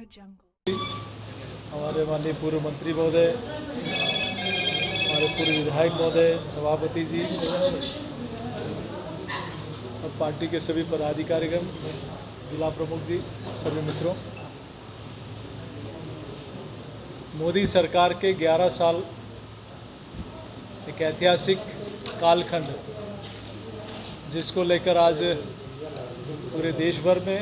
हमारे माननीय पूर्व मंत्री महोदय, हमारे पूर्व विधायक महोदय, सभापति जी और पार्टी के सभी पदाधिकारीगण, जिला प्रमुख जी, सभी मित्रों, मोदी सरकार के 11 साल एक ऐतिहासिक कालखंड जिसको लेकर आज पूरे देश भर में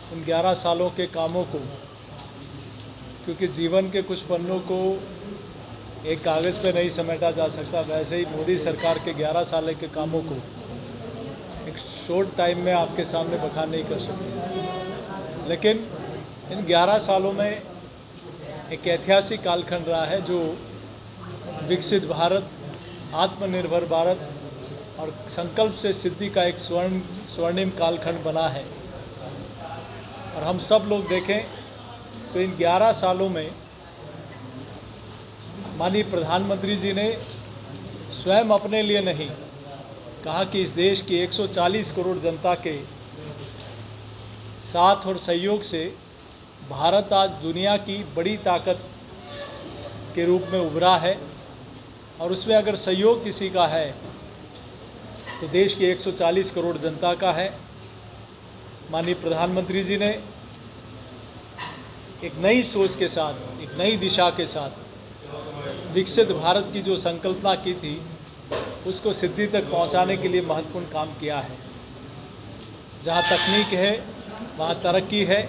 उन 11 सालों के कामों को, क्योंकि जीवन के कुछ पन्नों को एक कागज़ पे नहीं समेटा जा सकता, वैसे ही मोदी सरकार के 11 साल के कामों को एक शॉर्ट टाइम में आपके सामने बखान नहीं कर सकते। लेकिन इन 11 सालों में एक ऐतिहासिक कालखंड रहा है जो विकसित भारत, आत्मनिर्भर भारत और संकल्प से सिद्धि का एक स्वर्णिम कालखंड बना है। और हम सब लोग देखें तो इन 11 सालों में माननीय प्रधानमंत्री जी ने स्वयं अपने लिए नहीं कहा कि इस देश की 140 करोड़ जनता के साथ और सहयोग से भारत आज दुनिया की बड़ी ताकत के रूप में उभरा है, और उसमें अगर सहयोग किसी का है तो देश की 140 करोड़ जनता का है। माननीय प्रधानमंत्री जी ने एक नई सोच के साथ, एक नई दिशा के साथ विकसित भारत की जो संकल्पना की थी उसको सिद्धि तक पहुंचाने के लिए महत्वपूर्ण काम किया है। जहां तकनीक है वहां तरक्की है,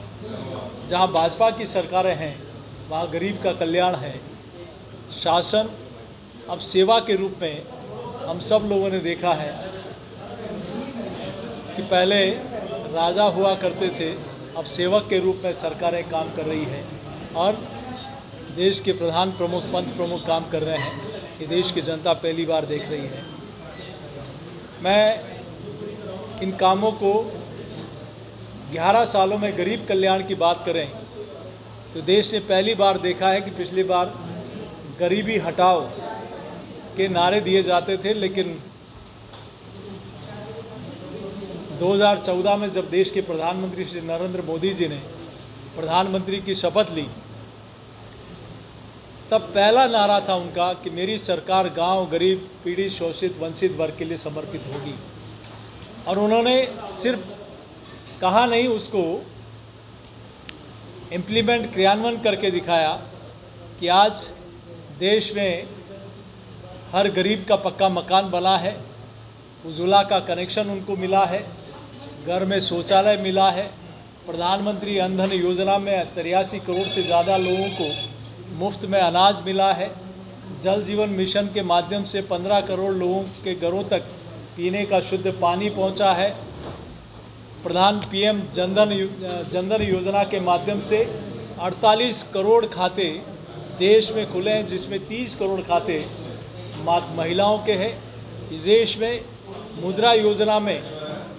जहां भाजपा की सरकारें हैं वहां गरीब का कल्याण है। शासन अब सेवा के रूप में हम सब लोगों ने देखा है कि पहले राजा हुआ करते थे, अब सेवक के रूप में सरकारें काम कर रही हैं और देश के प्रधान प्रमुख, पंथ प्रमुख काम कर रहे हैं। ये देश की जनता पहली बार देख रही है। मैं इन कामों को 11 सालों में गरीब कल्याण की बात करें तो देश ने पहली बार देखा है कि पिछली बार गरीबी हटाओ के नारे दिए जाते थे, लेकिन 2014 में जब देश के प्रधानमंत्री श्री नरेंद्र मोदी जी ने प्रधानमंत्री की शपथ ली तब पहला नारा था उनका कि मेरी सरकार गांव, गरीब, पीड़ित, शोषित, वंचित वर्ग के लिए समर्पित होगी। और उन्होंने सिर्फ कहा नहीं, उसको इम्प्लीमेंट, क्रियान्वयन करके दिखाया कि आज देश में हर गरीब का पक्का मकान बना है, उज्ज्वला का कनेक्शन उनको मिला है, घर में शौचालय मिला है, प्रधानमंत्री अन्न धन योजना में 83 करोड़ से ज़्यादा लोगों को मुफ्त में अनाज मिला है, जल जीवन मिशन के माध्यम से 15 करोड़ लोगों के घरों तक पीने का शुद्ध पानी पहुंचा है, प्रधान पीएम जनधन योजना के माध्यम से 48 करोड़ खाते देश में खुले हैं, जिसमें 30 करोड़ खाते महिलाओं के हैं। इस देश में मुद्रा योजना में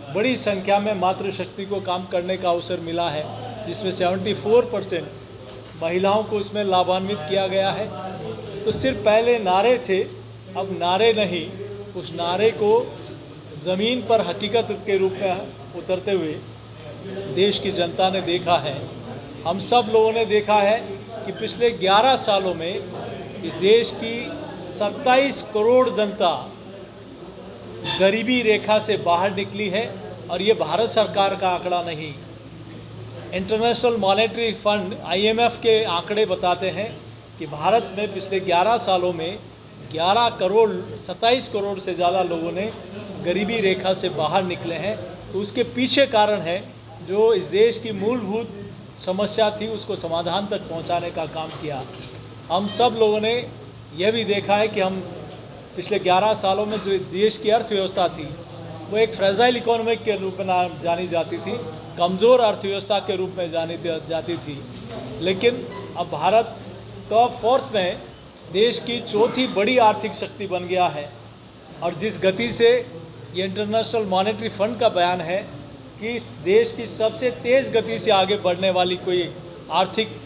बड़ी संख्या में मातृशक्ति को काम करने का अवसर मिला है, जिसमें 74% महिलाओं को इसमें लाभान्वित किया गया है। तो सिर्फ पहले नारे थे, अब नारे नहीं, उस नारे को ज़मीन पर हकीकत के रूप में उतरते हुए देश की जनता ने देखा है। हम सब लोगों ने देखा है कि पिछले 11 सालों में इस देश की 27 करोड़ जनता गरीबी रेखा से बाहर निकली है, और ये भारत सरकार का आंकड़ा नहीं, इंटरनेशनल मॉनेटरी फंड IMF के आंकड़े बताते हैं कि भारत में पिछले 11 सालों में 27 करोड़ से ज़्यादा लोगों ने गरीबी रेखा से बाहर निकले हैं। तो उसके पीछे कारण है जो इस देश की मूलभूत समस्या थी उसको समाधान तक पहुंचाने का काम किया। हम सब लोगों ने यह भी देखा है कि हम पिछले 11 सालों में जो देश की अर्थव्यवस्था थी वो एक फ्रेजाइल इकोनॉमिक के रूप में जानी जाती थी, कमज़ोर अर्थव्यवस्था के रूप में जानी जाती थी। लेकिन अब भारत टॉप 4 में देश की चौथी बड़ी आर्थिक शक्ति बन गया है। और जिस गति से ये इंटरनेशनल मॉनेटरी फंड का बयान है कि इस देश की सबसे तेज़ गति से आगे बढ़ने वाली कोई आर्थिक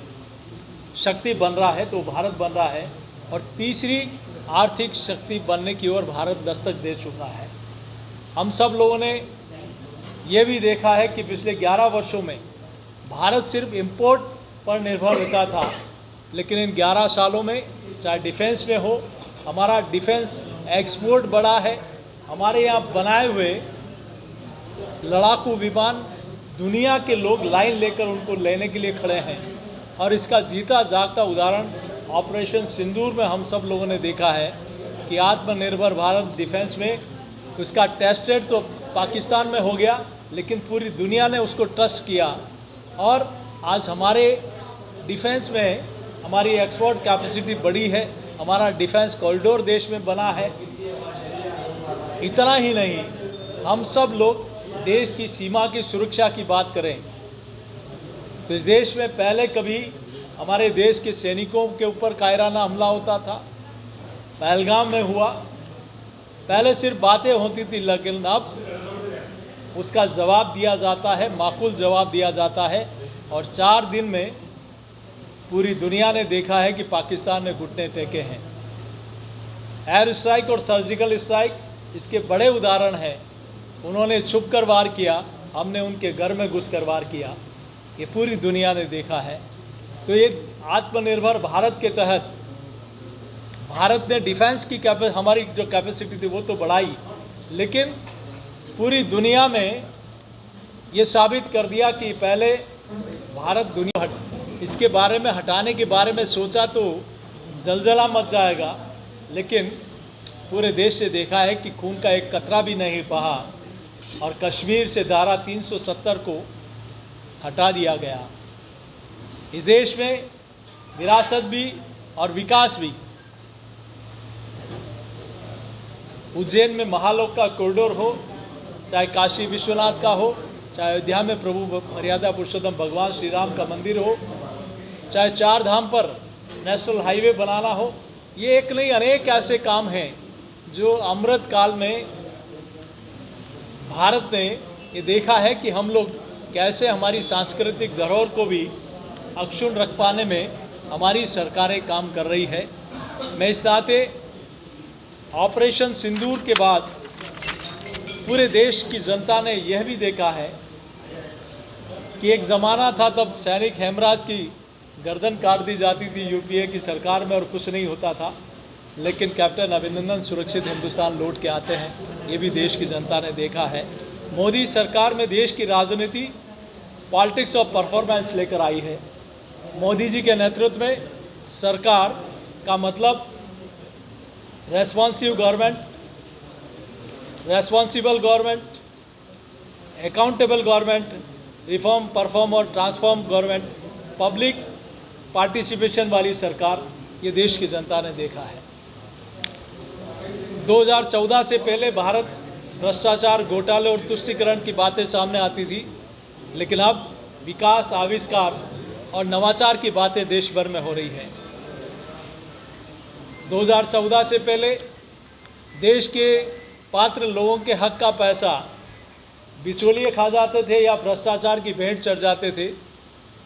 शक्ति बन रहा है तो भारत बन रहा है, और तीसरी आर्थिक शक्ति बनने की ओर भारत दस्तक दे चुका है। हम सब लोगों ने ये भी देखा है कि पिछले 11 वर्षों में भारत सिर्फ इंपोर्ट पर निर्भर रहता था, लेकिन इन 11 सालों में चाहे डिफेंस में हो, हमारा डिफेंस एक्सपोर्ट बढ़ा है। हमारे यहाँ बनाए हुए लड़ाकू विमान दुनिया के लोग लाइन लेकर उनको लेने के लिए खड़े हैं, और इसका जीता जागता उदाहरण ऑपरेशन सिंदूर में हम सब लोगों ने देखा है कि आत्मनिर्भर भारत डिफेंस में उसका टेस्टेड तो पाकिस्तान में हो गया, लेकिन पूरी दुनिया ने उसको ट्रस्ट किया, और आज हमारे डिफेंस में हमारी एक्सपोर्ट कैपेसिटी बढ़ी है, हमारा डिफेंस कॉरिडोर देश में बना है। इतना ही नहीं, हम सब लोग देश की सीमा की सुरक्षा की बात करें तो इस देश में पहले कभी हमारे देश के सैनिकों के ऊपर कायराना हमला होता था, पहलगाम में हुआ। पहले सिर्फ बातें होती थी, लेकिन अब उसका जवाब दिया जाता है, माकूल जवाब दिया जाता है, और 4 दिन में पूरी दुनिया ने देखा है कि पाकिस्तान ने घुटने टेके हैं। एयर स्ट्राइक और सर्जिकल स्ट्राइक इसके बड़े उदाहरण हैं। उन्होंने छुप कर वार किया, हमने उनके घर में घुस कर वार किया, ये पूरी दुनिया ने देखा है। तो ये आत्मनिर्भर भारत के तहत भारत ने डिफेंस की हमारी जो कैपेसिटी थी वो तो बढ़ाई, लेकिन पूरी दुनिया में ये साबित कर दिया कि पहले भारत दुनिया इसके बारे में हटाने के बारे में सोचा तो जलजला मच जाएगा, लेकिन पूरे देश से देखा है कि खून का एक कतरा भी नहीं बहा, और कश्मीर से धारा 370 को हटा दिया गया। इस देश में विरासत भी और विकास भी। उज्जैन में महालोक का कॉरिडोर हो, चाहे काशी विश्वनाथ का हो, चाहे अयोध्या में प्रभु मर्यादा पुरुषोत्तम भगवान श्री राम का मंदिर हो, चाहे 4 धाम पर नेशनल हाईवे बनाना हो, ये एक नहीं अनेक ऐसे काम हैं जो अमृत काल में भारत ने ये देखा है कि हम लोग कैसे हमारी सांस्कृतिक धरोहर को भी अक्षुण्ण रख पाने में हमारी सरकारें काम कर रही है। मैं इस नाते ऑपरेशन सिंदूर के बाद पूरे देश की जनता ने यह भी देखा है कि एक ज़माना था तब सैनिक हेमराज की गर्दन काट दी जाती थी यूपीए की सरकार में और कुछ नहीं होता था, लेकिन कैप्टन अभिनंदन सुरक्षित हिंदुस्तान लौट के आते हैं, ये भी देश की जनता ने देखा है। मोदी सरकार में देश की राजनीति पॉलिटिक्स ऑफ परफॉर्मेंस लेकर आई है। मोदी जी के नेतृत्व में सरकार का मतलब responsive government, responsible government, accountable government, reform perform और ट्रांसफॉर्म गवर्नमेंट, पब्लिक पार्टिसिपेशन वाली सरकार, ये देश की जनता ने देखा है। 2014 से पहले भारत भ्रष्टाचार, घोटाले और तुष्टीकरण की बातें सामने आती थी, लेकिन अब विकास, आविष्कार और नवाचार की बातें देश भर में हो रही हैं। 2014 से पहले देश के पात्र लोगों के हक का पैसा बिचौलिए खा जाते थे या भ्रष्टाचार की भेंट चढ़ जाते थे,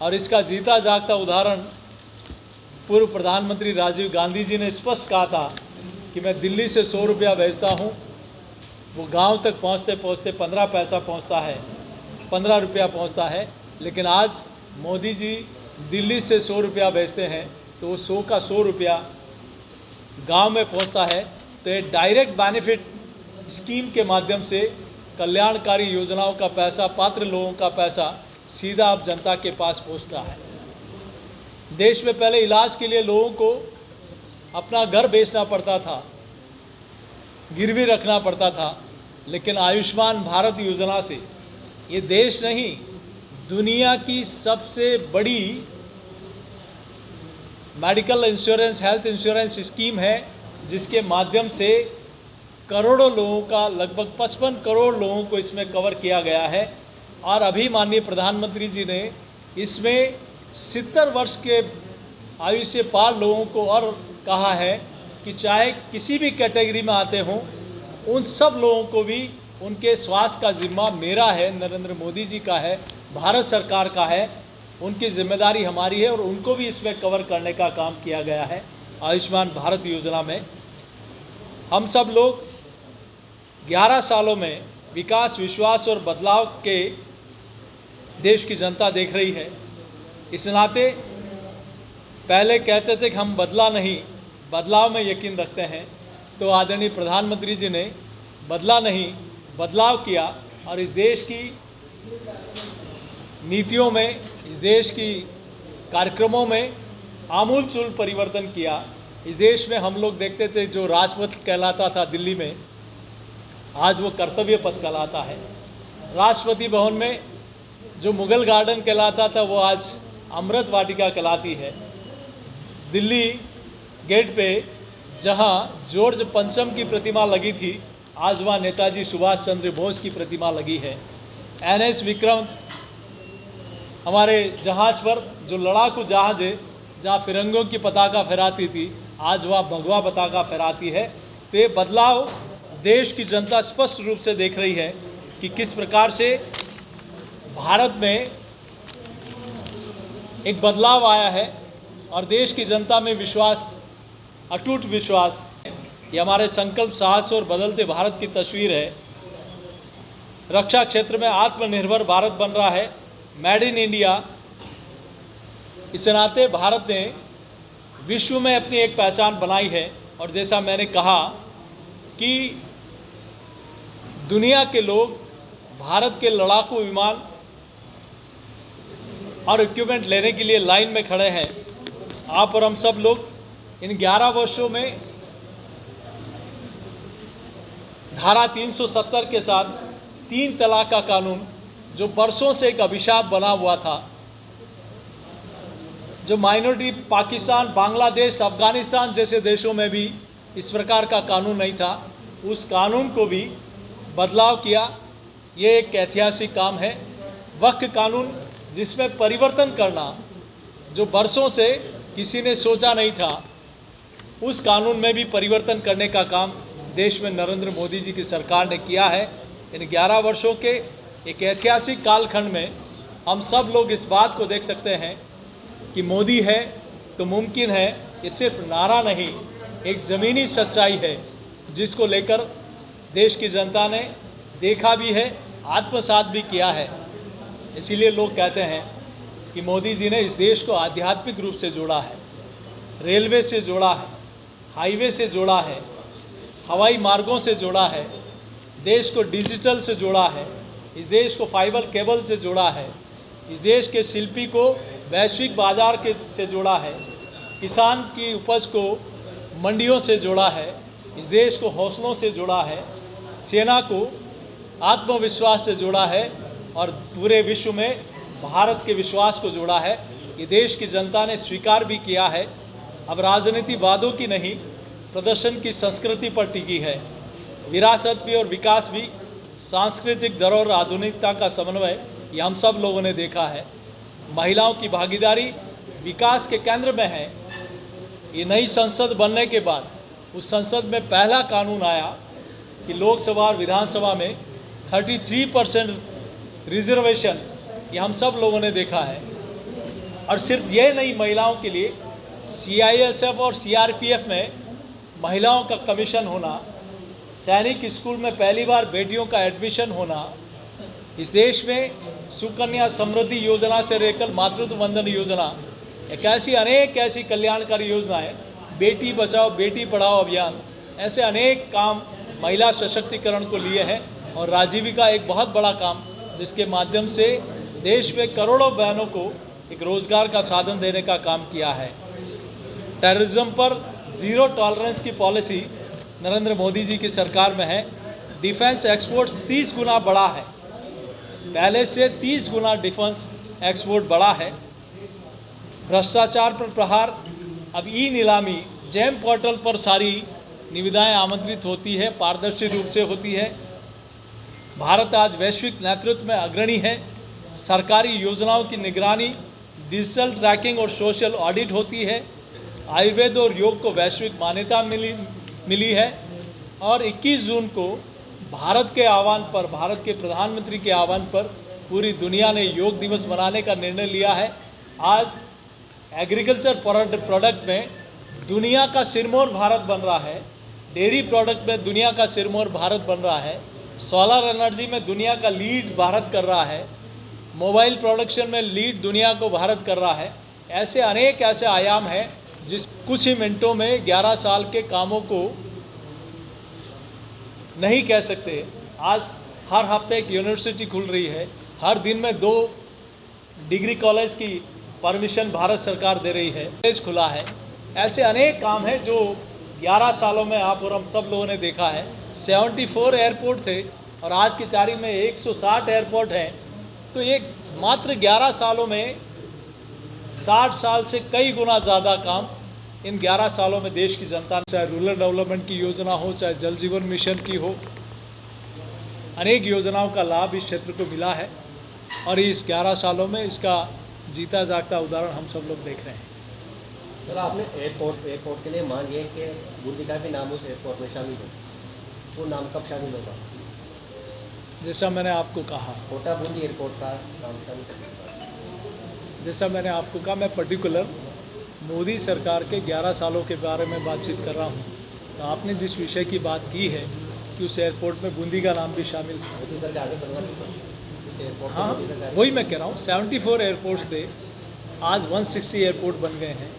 और इसका जीता जागता उदाहरण पूर्व प्रधानमंत्री राजीव गांधी जी ने स्पष्ट कहा था कि मैं दिल्ली से 100 रुपया भेजता हूँ, वो गांव तक पहुँचते पहुँचते 15 पैसा पहुँचता है, 15 रुपया पहुँचता है। लेकिन आज मोदी जी दिल्ली से 100 रुपया भेजते हैं तो वो 100 का 100 रुपया गांव में पहुँचता है। तो ये डायरेक्ट बेनिफिट स्कीम के माध्यम से कल्याणकारी योजनाओं का पैसा, पात्र लोगों का पैसा सीधा अब जनता के पास पहुँचता है। देश में पहले इलाज के लिए लोगों को अपना घर बेचना पड़ता था, गिरवी रखना पड़ता था, लेकिन आयुष्मान भारत योजना से ये देश नहीं, दुनिया की सबसे बड़ी medical insurance, health insurance scheme है, जिसके माध्यम से करोड़ों लोगों का, लगभग 55 करोड़ लोगों को इसमें कवर किया गया है। और अभी माननीय प्रधानमंत्री जी ने इसमें 70 वर्ष के आयु से पार लोगों को और कहा है कि चाहे किसी भी कैटेगरी में आते हों, उन सब लोगों को भी उनके स्वास्थ्य का जिम्मा मेरा है, नरेंद्र मोदी जी का है, भारत सरकार का है, उनकी जिम्मेदारी हमारी है, और उनको भी इसमें कवर करने का काम किया गया है। आयुष्मान भारत योजना में हम सब लोग 11 सालों में विकास, विश्वास और बदलाव के देश की जनता देख रही है। इस नाते पहले कहते थे कि हम बदला नहीं, बदलाव में यकीन रखते हैं, तो आदरणीय प्रधानमंत्री जी ने बदला नहीं, बदलाव किया और इस देश की नीतियों में, इस देश की कार्यक्रमों में आमूल-चूल परिवर्तन किया। इस देश में हम लोग देखते थे जो राजपथ कहलाता था दिल्ली में, आज वो कर्तव्य पथ कहलाता है। राष्ट्रपति भवन में जो मुगल गार्डन कहलाता था वो आज अमृत वाटिका कहलाती है। दिल्ली गेट पे जहाँ जॉर्ज पंचम की प्रतिमा लगी थी, आज वहाँ नेताजी सुभाष चंद्र बोस की प्रतिमा लगी है। NS विक्रम हमारे जहाज़ पर जो लड़ाकू जहाज़ है, जहाँ फिरंगियों की पताका फहराती थी, आज वहाँ भगवा पताका फहराती है। तो ये बदलाव देश की जनता स्पष्ट रूप से देख रही है कि किस प्रकार से भारत में एक बदलाव आया है और देश की जनता में विश्वास, अटूट विश्वास। ये हमारे संकल्प, साहस और बदलते भारत की तस्वीर है। रक्षा क्षेत्र में आत्मनिर्भर भारत बन रहा है, मेड इन इंडिया। इस नाते भारत ने विश्व में अपनी एक पहचान बनाई है और जैसा मैंने कहा कि दुनिया के लोग भारत के लड़ाकू विमान और इक्विपमेंट लेने के लिए लाइन में खड़े हैं। आप और हम सब लोग इन 11 वर्षों में धारा 370 के साथ 3 तलाक का कानून, जो बरसों से एक अभिशाप बना हुआ था, जो माइनॉरिटी पाकिस्तान, बांग्लादेश, अफगानिस्तान जैसे देशों में भी इस प्रकार का कानून नहीं था, उस कानून को भी बदलाव किया। ये एक ऐतिहासिक काम है। वक्फ कानून, जिसमें परिवर्तन करना जो बरसों से किसी ने सोचा नहीं था, उस कानून में भी परिवर्तन करने का काम देश में नरेंद्र मोदी जी की सरकार ने किया है। इन 11 वर्षों के एक ऐतिहासिक कालखंड में हम सब लोग इस बात को देख सकते हैं कि मोदी है तो मुमकिन है। ये सिर्फ नारा नहीं, एक ज़मीनी सच्चाई है जिसको लेकर देश की जनता ने देखा भी है, आत्मसात भी किया है। इसीलिए लोग कहते हैं कि मोदी जी ने इस देश को आध्यात्मिक रूप से जोड़ा है, रेलवे से जोड़ा है, हाईवे से जोड़ा है, हवाई मार्गों से जोड़ा है, देश को डिजिटल से जोड़ा है, इस देश को फाइबर केबल से जोड़ा है, इस देश के शिल्पी को वैश्विक बाजार के से जोड़ा है, किसान की उपज को मंडियों से जोड़ा है, इस देश को हौसलों से जोड़ा है, सेना को आत्मविश्वास से जोड़ा है और पूरे विश्व में भारत के विश्वास को जोड़ा है। ये देश की जनता ने स्वीकार भी किया है। अब राजनीति वादों की नहीं, प्रदर्शन की संस्कृति पर टिकी है। विरासत भी और विकास भी, सांस्कृतिक धरोहर, आधुनिकता का समन्वय, ये हम सब लोगों ने देखा है। महिलाओं की भागीदारी विकास के केंद्र में है। ये नई संसद बनने के बाद उस संसद में पहला कानून आया कि लोकसभा और विधानसभा में 33% रिजर्वेशन, ये हम सब लोगों ने देखा है। और सिर्फ ये नहीं, महिलाओं के लिए CISF और CRPF में महिलाओं का कमीशन होना, सैनिक स्कूल में पहली बार बेटियों का एडमिशन होना, इस देश में सुकन्या समृद्धि योजना से लेकर मातृत्व वंदन योजना, एक ऐसी अनेक ऐसी कल्याणकारी योजनाएं, बेटी बचाओ बेटी पढ़ाओ अभियान, ऐसे अनेक काम महिला सशक्तिकरण को लिए हैं। और राजीविका एक बहुत बड़ा काम, जिसके माध्यम से देश में करोड़ों बहनों को एक रोज़गार का साधन देने का काम किया है। टेररिज्म पर ज़ीरो टॉलरेंस की पॉलिसी नरेंद्र मोदी जी की सरकार में है। डिफेंस एक्सपोर्ट 30 गुना बढ़ा है, पहले से 30 गुना डिफेंस एक्सपोर्ट बढ़ा है। भ्रष्टाचार पर प्रहार, अब ई नीलामी, जेम पोर्टल पर सारी निविदाएं आमंत्रित होती है, पारदर्शी रूप से होती है। भारत आज वैश्विक नेतृत्व में अग्रणी है। सरकारी योजनाओं की निगरानी, डिजिटल ट्रैकिंग और सोशल ऑडिट होती है। आयुर्वेद और योग को वैश्विक मान्यता मिली है। और 21 जून को भारत के आह्वान पर, भारत के प्रधानमंत्री के आह्वान पर पूरी दुनिया ने योग दिवस मनाने का निर्णय लिया है। आज एग्रीकल्चर प्रोडक्ट में दुनिया का सिरमौर भारत बन रहा है, डेयरी प्रोडक्ट में दुनिया का सिरमौर भारत बन रहा है। सोलर एनर्जी में दुनिया का लीड भारत कर रहा है, मोबाइल प्रोडक्शन में लीड दुनिया को भारत कर रहा है। ऐसे अनेक ऐसे आयाम हैं जिस कुछ ही मिनटों में 11 साल के कामों को नहीं कह सकते। आज हर हफ्ते एक यूनिवर्सिटी खुल रही है, हर दिन में 2 डिग्री कॉलेज की परमिशन भारत सरकार दे रही है, कॉलेज खुला है। ऐसे अनेक काम हैं जो 11 सालों में आप और हम सब लोगों ने देखा है। 74 एयरपोर्ट थे और आज की तारीख में 160 एयरपोर्ट हैं। तो ये मात्र 11 सालों में 60 साल से कई गुना ज़्यादा काम इन 11 सालों में देश की जनता ने, चाहे रूरल डेवलपमेंट की योजना हो, चाहे जल जीवन मिशन की हो, अनेक योजनाओं का लाभ इस क्षेत्र को मिला है और इस 11 सालों में इसका जीता जागता उदाहरण हम सब लोग देख रहे हैं। सर, आपने एयरपोर्ट के लिए मांग है कि बूंदी का भी नाम उस एयरपोर्ट में शामिल हो, वो नाम कब शामिल होगा? जैसा मैंने आपको कहा, कोटा बूंदी एयरपोर्ट का नाम शामिल होगा। जैसा मैंने आपको कहा, मैं पर्टिकुलर मोदी सरकार के 11 सालों के बारे में बातचीत कर रहा हूँ। तो आपने जिस विषय की बात की है कि उस एयरपोर्ट में बूंदी का नाम भी शामिल था, मोदी सरकार ने बनवा दी सर उस एयरपोर्ट। हाँ, वही मैं कह रहा हूँ। 74 एयरपोर्ट्स थे, आज 160 एयरपोर्ट बन गए हैं।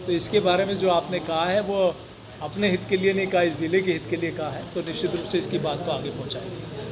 तो इसके बारे में जो आपने कहा है वो अपने हित के लिए नहीं कहा, इस ज़िले के हित के लिए कहा है, तो निश्चित रूप से इसकी बात को आगे पहुँचाएंगे।